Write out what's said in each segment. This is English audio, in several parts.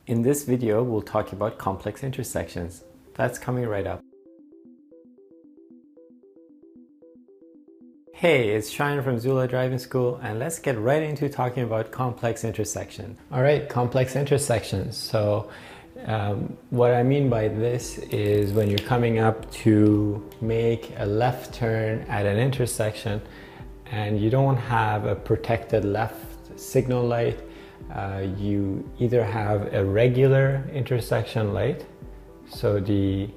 In this video, we'll talk about complex intersections. That's coming right up. Hey, it's Shine from Zula Driving School, and let's get right into talking about complex intersection. All right, complex intersections. So what I mean by this is when you're coming up to make a left turn at an intersection and you don't have a protected left signal light, you either have a regular intersection light, so the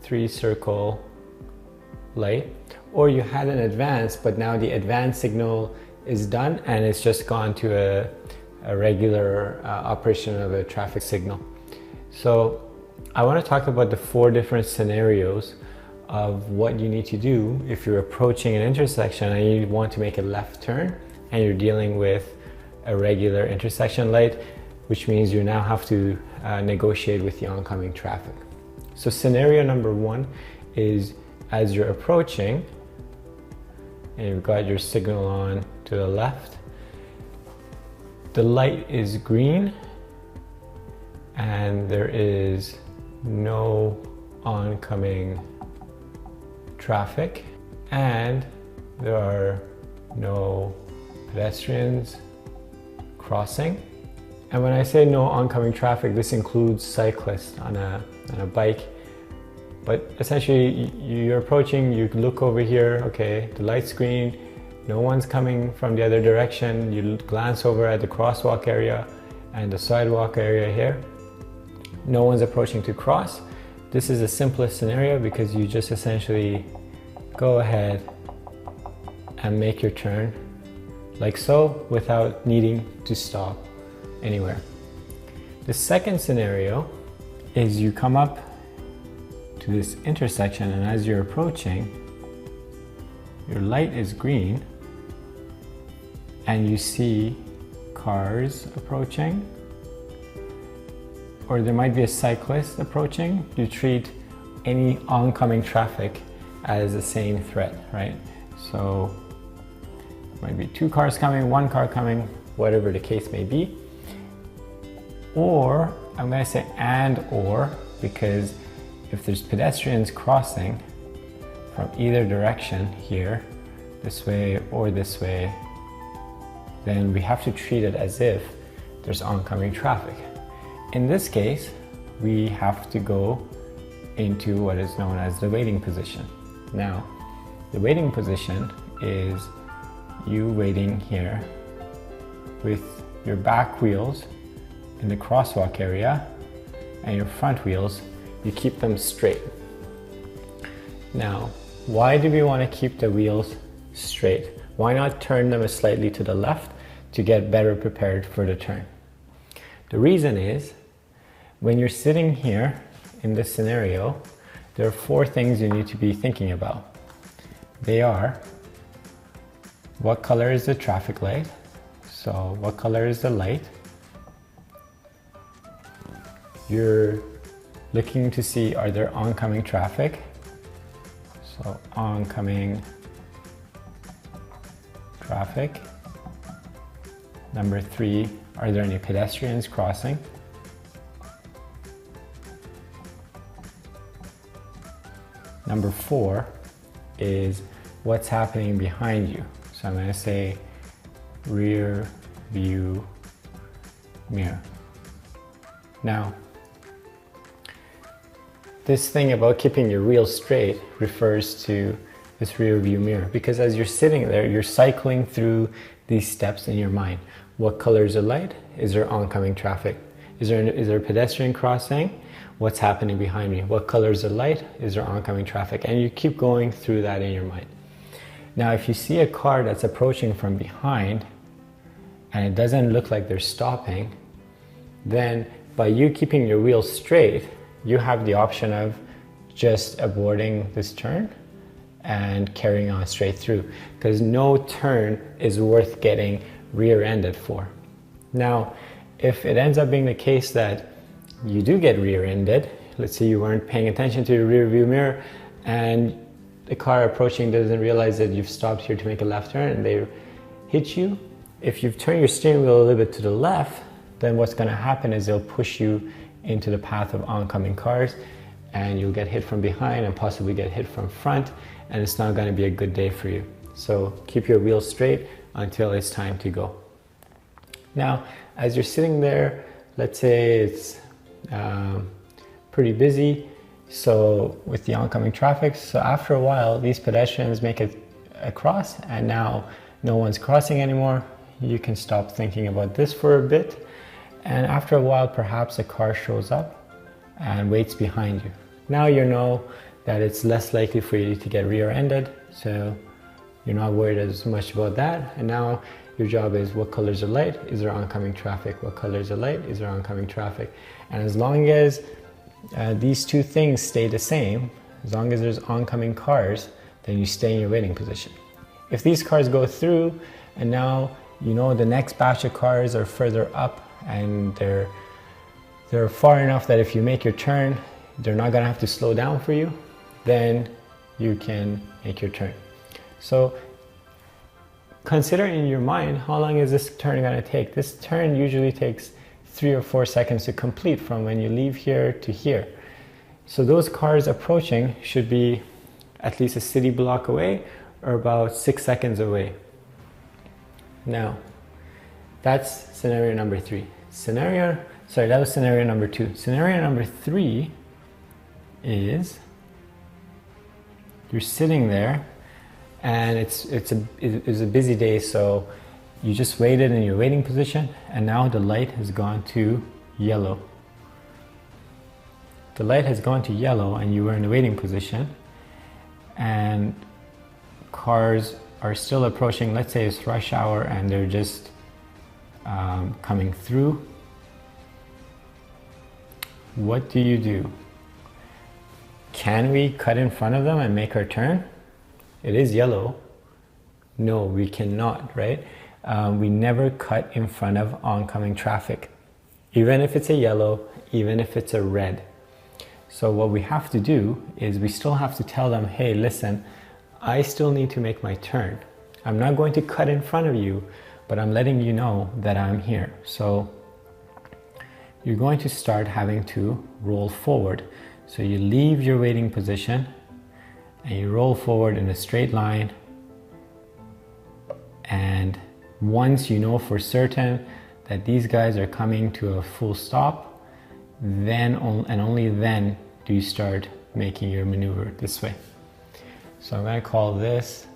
3-circle light, or you had an advanced, but now the advanced signal is done and it's just gone to a regular operation of a traffic signal. So I want to talk about the 4 different scenarios of what you need to do if you're approaching an intersection and you want to make a left turn and you're dealing with a regular intersection light, which means you now have to negotiate with the oncoming traffic. So scenario number 1 is as you're approaching and you've got your signal on to the left, the light is green and there is no oncoming traffic and there are no pedestrians crossing. And when I say no oncoming traffic, this includes cyclists on a bike. But essentially, you're approaching, you look over here, okay, the light's green, no one's coming from the other direction. You glance over at the crosswalk area and the sidewalk area here. No one's approaching to cross. This is the simplest scenario because you just essentially go ahead and make your turn like so without needing to stop anywhere. The second scenario is you come up to this intersection and as you're approaching, your light is green and you see cars approaching, or there might be a cyclist approaching. You treat any oncoming traffic as the same threat, right? So might be 2 cars coming, 1 car coming, whatever the case may be. Or I'm going to say and or, because if there's pedestrians crossing from either direction here, this way or this way, then we have to treat it as if there's oncoming traffic. In this case, we have to go into what is known as the waiting position. Now, the waiting position is you waiting here with your back wheels in the crosswalk area and your front wheels, you keep them straight. Now, why do we want to keep the wheels straight? Why not turn them slightly to the left to get better prepared for the turn? The reason is, when you're sitting here in this scenario, there are 4 things you need to be thinking about. They are, what color is the traffic light? So what color is the light? You're looking to see, are there oncoming traffic? So oncoming traffic. Number 3, are there any pedestrians crossing? Number 4 is what's happening behind you. So I'm going to say rear view mirror. Now, this thing about keeping your wheels straight refers to this rear view mirror, because as you're sitting there, you're cycling through these steps in your mind. What color is the light? Is there oncoming traffic? Is there a pedestrian crossing? What's happening behind me? What color is the light? Is there oncoming traffic? And you keep going through that in your mind. Now, if you see a car that's approaching from behind and it doesn't look like they're stopping, then by you keeping your wheels straight, you have the option of just aborting this turn and carrying on straight through, because no turn is worth getting rear-ended for. Now, if it ends up being the case that you do get rear-ended, let's say you weren't paying attention to your rear view mirror and the car approaching doesn't realize that you've stopped here to make a left turn and they hit you, if you've turned your steering wheel a little bit to the left, then what's going to happen is they'll push you into the path of oncoming cars, and you'll get hit from behind and possibly get hit from front, and it's not going to be a good day for you. So keep your wheels straight until it's time to go. Now, as you're sitting there, let's say it's pretty busy, so with the oncoming traffic, so after a while these pedestrians make it across, and now no one's crossing anymore. You can stop thinking about this for a bit, and after a while perhaps a car shows up and waits behind you. Now you know that it's less likely for you to get rear-ended, so you're not worried as much about that. And now your job is, what color is the light? Is there oncoming traffic? What color is the light? Is there oncoming traffic? And as long as these two things stay the same, as long as there's oncoming cars, then you stay in your waiting position. If these cars go through and now you know the next batch of cars are further up and they're far enough that if you make your turn, they're not gonna have to slow down for you, then you can make your turn. So consider in your mind, how long is this turn gonna take? This turn usually takes 3 or 4 seconds to complete from when you leave here to here. So those cars approaching should be at least a city block away or about 6 seconds away. Now, that's scenario number 3. That was scenario number 2. Scenario number 3 is you're sitting there and it's a busy day, so you just waited in your waiting position, and now the light has gone to yellow. The light has gone to yellow and you were in the waiting position, and cars are still approaching. Let's say it's rush hour and they're just coming through. What do you do? Can we cut in front of them and make our turn? It is yellow. No, we cannot, right? We never cut in front of oncoming traffic, even if it's a yellow, even if it's a red. So what we have to do is we still have to tell them, hey, listen, I still need to make my turn. I'm not going to cut in front of you, but I'm letting you know that I'm here. So you're going to start having to roll forward. So you leave your waiting position and you roll forward in a straight line. And once you know for certain that these guys are coming to a full stop, then and only then do you start making your maneuver this way. So I'm going to call this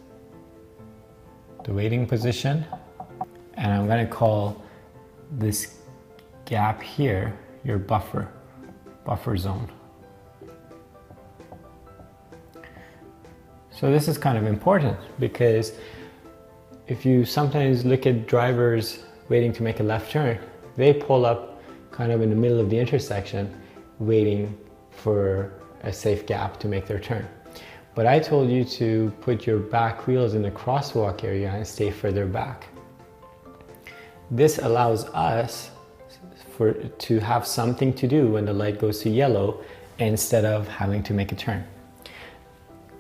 the waiting position, and I'm going to call this gap here your buffer zone. So this is kind of important, because if you sometimes look at drivers waiting to make a left turn, they pull up kind of in the middle of the intersection waiting for a safe gap to make their turn. But I told you to put your back wheels in the crosswalk area and stay further back. This allows us to have something to do when the light goes to yellow instead of having to make a turn.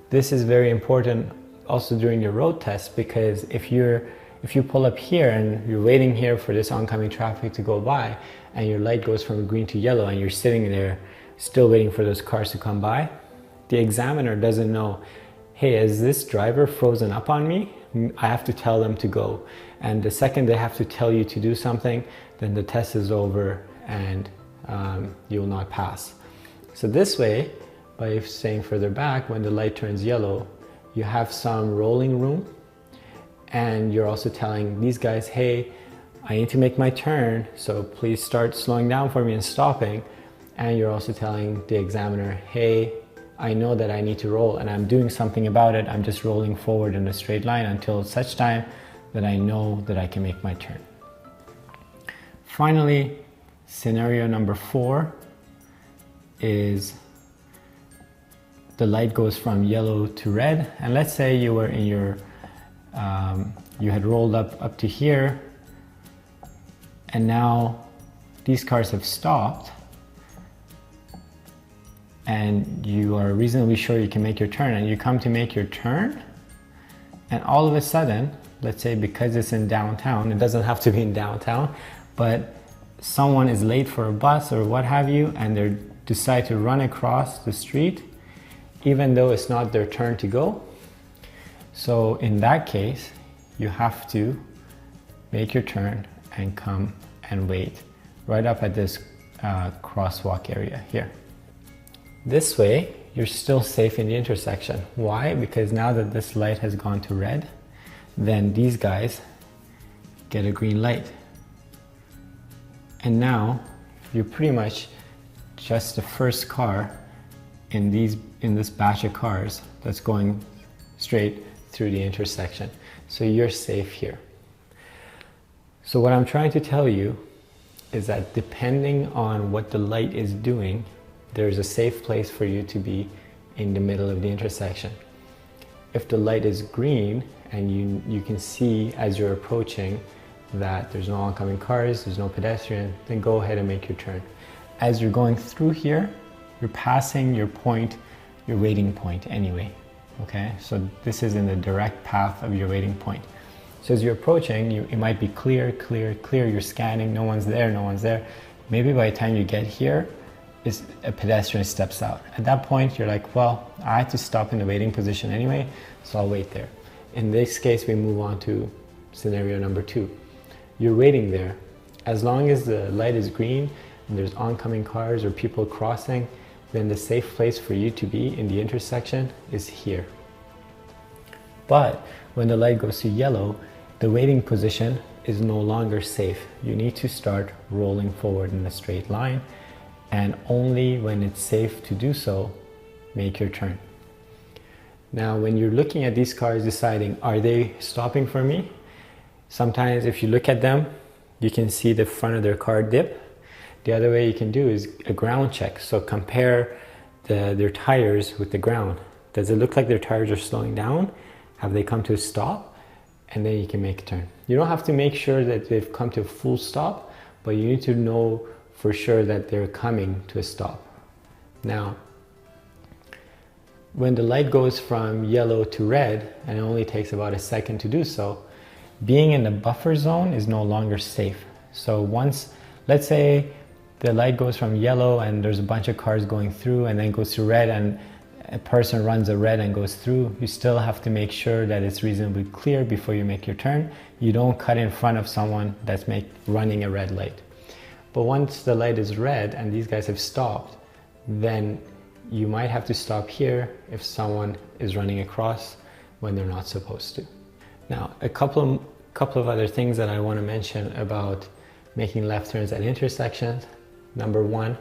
This is very important also during your road test, because if you pull up here and you're waiting here for this oncoming traffic to go by and your light goes from green to yellow and you're sitting there still waiting for those cars to come by, the examiner doesn't know, hey, is this driver frozen up on me? I have to tell them to go. And the second they have to tell you to do something, then the test is over and you will not pass. So this way, by staying further back, when the light turns yellow, you have some rolling room, and you're also telling these guys, hey, I need to make my turn, so please start slowing down for me and stopping. And you're also telling the examiner, hey, I know that I need to roll and I'm doing something about it. I'm just rolling forward in a straight line until such time that I know that I can make my turn. Finally, scenario number 4 is the light goes from yellow to red, and let's say you were in your you had rolled up to here, and now these cars have stopped and you are reasonably sure you can make your turn, and you come to make your turn, and all of a sudden, let's say because it's in downtown, it doesn't have to be in downtown, but someone is late for a bus or what have you, and they decide to run across the street, even though it's not their turn to go. So in that case, you have to make your turn and come and wait right up at this crosswalk area here. This way, you're still safe in the intersection. Why? Because now that this light has gone to red, then these guys get a green light. And now you're pretty much just the first car in this batch of cars that's going straight through the intersection. So you're safe here. So what I'm trying to tell you is that depending on what the light is doing, there's a safe place for you to be in the middle of the intersection. If the light is green and you can see as you're approaching that there's no oncoming cars, there's no pedestrian, then go ahead and make your turn. As you're going through here, you're passing your point, your waiting point anyway, okay? So this is in the direct path of your waiting point. So as you're approaching, it might be clear, you're scanning, no one's there. Maybe by the time you get here, a pedestrian steps out. At that point, you're like, well, I had to stop in the waiting position anyway, so I'll wait there. In this case, we move on to scenario number 2. You're waiting there. As long as the light is green and there's oncoming cars or people crossing, then the safe place for you to be in the intersection is here. But when the light goes to yellow, the waiting position is no longer safe. You need to start rolling forward in a straight line, and only when it's safe to do so, make your turn. Now, when you're looking at these cars deciding, are they stopping for me? Sometimes if you look at them, you can see the front of their car dip. The other way you can do is a ground check. So compare their tires with the ground. Does it look like their tires are slowing down? Have they come to a stop? And then you can make a turn. You don't have to make sure that they've come to a full stop, but you need to know for sure that they're coming to a stop. Now, when the light goes from yellow to red, and it only takes about a second to do so, being in the buffer zone is no longer safe. So once, let's say the light goes from yellow and there's a bunch of cars going through, and then goes to red and a person runs a red and goes through, you still have to make sure that it's reasonably clear before you make your turn. You don't cut in front of someone that's running a red light. But once the light is red and these guys have stopped, then you might have to stop here if someone is running across when they're not supposed to. Now, a couple of other things that I want to mention about making left turns at intersections. Number 1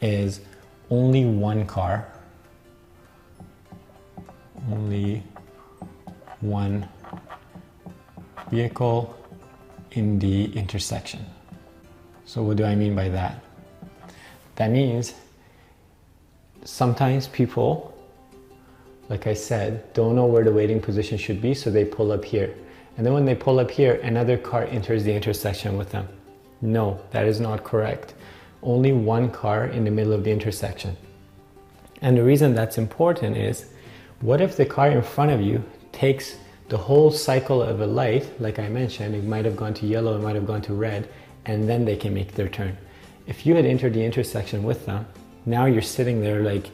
is only one car, only one vehicle in the intersection. So what do I mean by that? That means sometimes people, like I said, don't know where the waiting position should be, so they pull up here. And then when they pull up here, another car enters the intersection with them. No, that is not correct. Only one car in the middle of the intersection. And the reason that's important is, what if the car in front of you takes the whole cycle of a light, like I mentioned, it might have gone to yellow, it might have gone to red, and then they can make their turn. If you had entered the intersection with them, now you're sitting there like,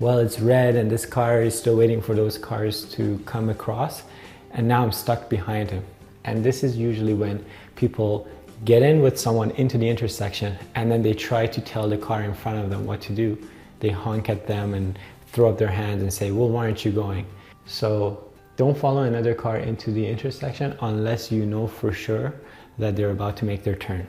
well, it's red and this car is still waiting for those cars to come across, and now I'm stuck behind him. And this is usually when people get in with someone into the intersection and then they try to tell the car in front of them what to do. They honk at them and throw up their hands and say, well, why aren't you going? So don't follow another car into the intersection unless you know for sure that they're about to make their turn.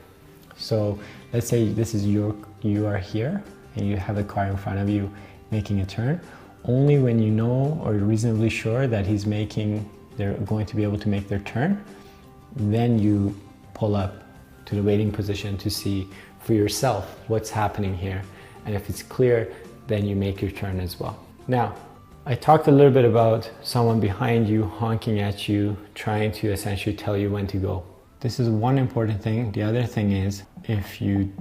So let's say this is you are here and you have a car in front of you making a turn. Only when you know or reasonably sure that they're going to be able to make their turn, then you pull up to the waiting position to see for yourself what's happening here. And if it's clear, then you make your turn as well. Now, I talked a little bit about someone behind you honking at you, trying to essentially tell you when to go. This is one important thing. The other thing is, if you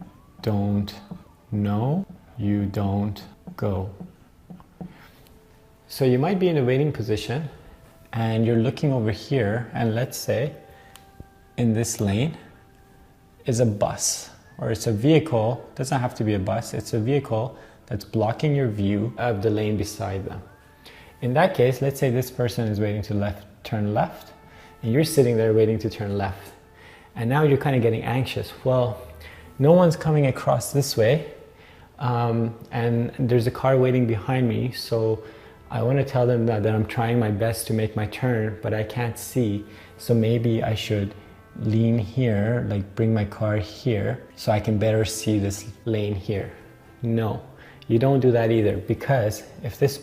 don't know, you don't go. So you might be in a waiting position and you're looking over here, and let's say in this lane is a bus or it's a vehicle, doesn't have to be a bus, it's a vehicle that's blocking your view of the lane beside them. In that case, let's say this person is waiting to turn left, and you're sitting there waiting to turn left. And now you're kind of getting anxious. Well, no one's coming across this way, and there's a car waiting behind me, so I want to tell them that I'm trying my best to make my turn, but I can't see, so maybe I should lean here, like bring my car here, so I can better see this lane here. No, you don't do that either, because if this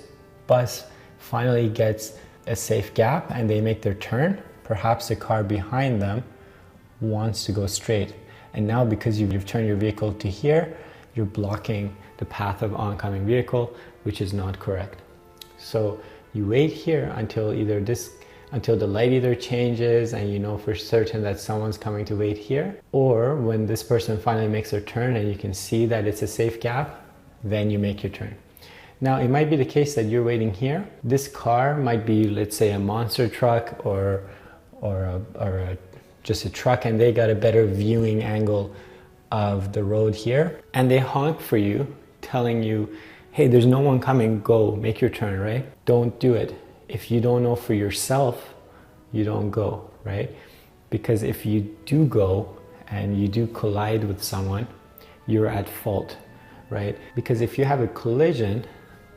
bus finally gets a safe gap and they make their turn, perhaps the car behind them wants to go straight. And now because you've turned your vehicle to here, you're blocking the path of oncoming vehicle, which is not correct. So you wait here until the light either changes and you know for certain that someone's coming to wait here, or when this person finally makes their turn and you can see that it's a safe gap, then you make your turn. Now it might be the case that you're waiting here. This car might be, let's say, a monster truck or just a truck, and they got a better viewing angle of the road here, and they honk for you, telling you, hey, there's no one coming, go, make your turn, right? Don't do it. If you don't know for yourself, you don't go, right? Because if you do go and you do collide with someone, you're at fault, right? Because if you have a collision,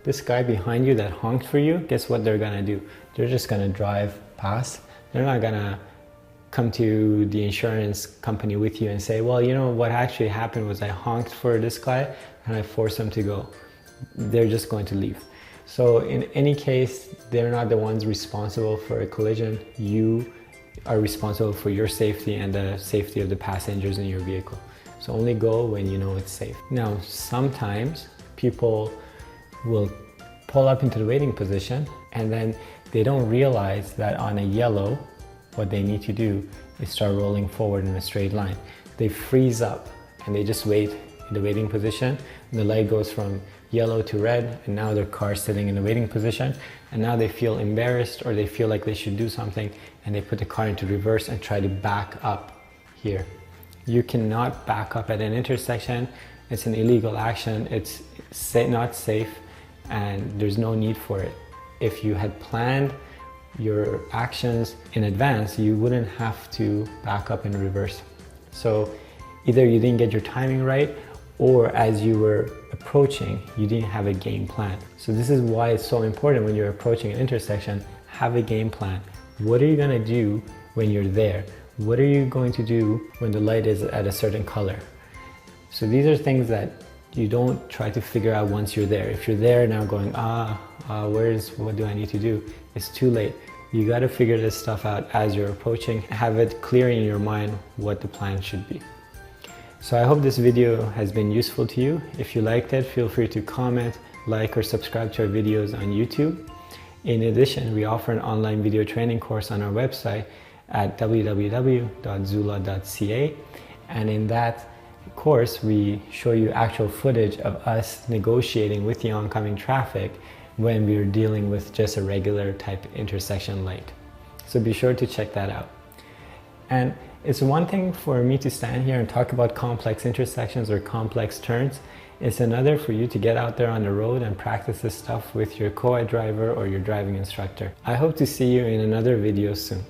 this guy behind you that honked for you, guess what they're gonna do? They're just gonna drive past. They're not gonna come to the insurance company with you and say, well, you know what actually happened was I honked for this guy and I forced him to go. They're just going to leave. So in any case, they're not the ones responsible for a collision. You are responsible for your safety and the safety of the passengers in your vehicle. So only go when you know it's safe. Now, sometimes people will pull up into the waiting position and then they don't realize that on a yellow, what they need to do is start rolling forward in a straight line. They freeze up and they just wait in the waiting position. The light goes from yellow to red, and now their car's sitting in the waiting position, and now they feel embarrassed or they feel like they should do something, and they put the car into reverse and try to back up here. You cannot back up at an intersection. It's an illegal action. It's not safe, and there's no need for it. If you had planned your actions in advance, you wouldn't have to back up in reverse. So either you didn't get your timing right, or as you were approaching, you didn't have a game plan. So this is why it's so important when you're approaching an intersection, have a game plan. What are you gonna do when you're there? What are you going to do when the light is at a certain color? So these are things that you don't try to figure out once you're there. If you're there now going, what do I need to do? It's too late. You got to figure this stuff out as you're approaching. Have it clear in your mind what the plan should be. So I hope this video has been useful to you. If you liked it, feel free to comment, like, or subscribe to our videos on YouTube. In addition, we offer an online video training course on our website at www.zula.ca, and in that course we show you actual footage of us negotiating with the oncoming traffic when we were dealing with just a regular type intersection light. So be sure to check that out. And it's one thing for me to stand here and talk about complex intersections or complex turns. It's another for you to get out there on the road and practice this stuff with your co-ed driver or your driving instructor. I hope to see you in another video soon.